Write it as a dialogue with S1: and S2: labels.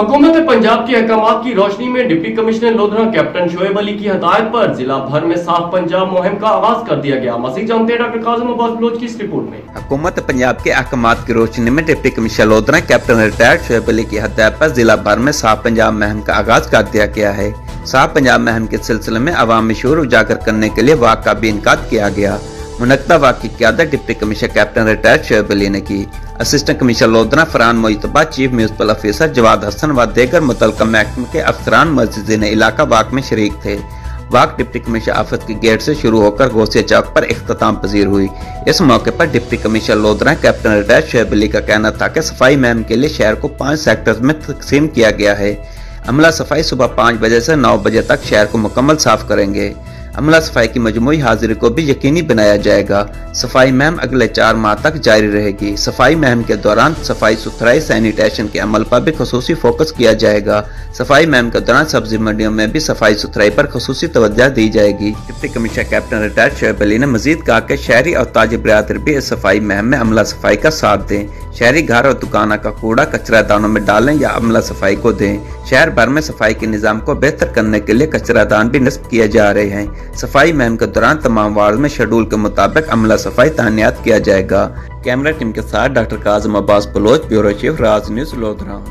S1: हुकूमत पंजाब के अहकामात की रोशनी में deputy commissioner Lodhran captain Shoaib Ali की हदायत पर जिला भर में साफ पंजाब मुहिम का आगाज कर दिया गया। मज़ीद जानते हैं डॉक्टर काज़िम अब्बास बलोच की इस रिपोर्ट में।
S2: हुकूमत पंजाब के अहकामात की रोशनी में deputy commissioner Lodhran captain retired Shoaib Ali की हदायत पर जिला भर में साफ पंजाब मुहिम का आगाज कर दिया गया है। साफ पंजाब मुहिम के सिलसिले में अवामी शऊर उजागर करने के लिए वाक का भी इनकाद किया गया। मुनक्ता वाक की क़यादत deputy commissioner captain retired Shoaib Ali ने की। Assistant commissioner Lodhran Farhan Moitaba, chief municipal officer Jawad Hasan व दीगर मुतल्लिका महकमे के अफसरान मुअज़्ज़िज़ीन इलाका वाक में शरीक थे। वाक डिप्टी कमिश्नर ऑफिस के गेट से शुरू होकर गौसिया चौक पर इख्तिताम पजीर हुई। इस मौके पर deputy commissioner Lodhran captain retired Shoaib Ali का कहना था कि सफाई मुहिम के लिए शहर को 5 सेक्टर्स में तकसीम किया गया है। अमला सफाई सुबह 5 बजे से 9 बजे तक शहर को मुकम्मल साफ करेंगे। अमला सफाई की मजमूई हाजिरी को भी यकीनी बनाया जाएगा। सफाई मुहिम अगले 4 माह तक जारी रहेगी। सफाई मुहिम के दौरान सफाई सुथराई सैनिटेशन के अमल पर भी खुसूसी फोकस किया जाएगा। सफाई मुहिम के दौरान सब्जी मंडियों में भी सफाई सुथराई पर खुसूसी तवज्जो दी जाएगी। Deputy commissioner captain retired Shoaib Ali ने मजीद कहा कि शहरी और ताजी बिरादरी भी इस सफाई मुहिम में अमला सफाई का साथ दें। शहरी घर और दुकानों का कूड़ा कचरा दानों में डालें या अमला सफाई को दें। शहर भर में सफाई के निजाम को बेहतर करने के लिए कचरा दान भी नस्ब किए जा रहे हैं। सफाई मुहिम के दौरान तमाम वार्ड में शेड्यूल के मुताबिक अमला सफाई तानियात किया जाएगा। कैमरा टीम के साथ doctor Kazim Abbas Baloch, bureau chief, Raj news, lodhra.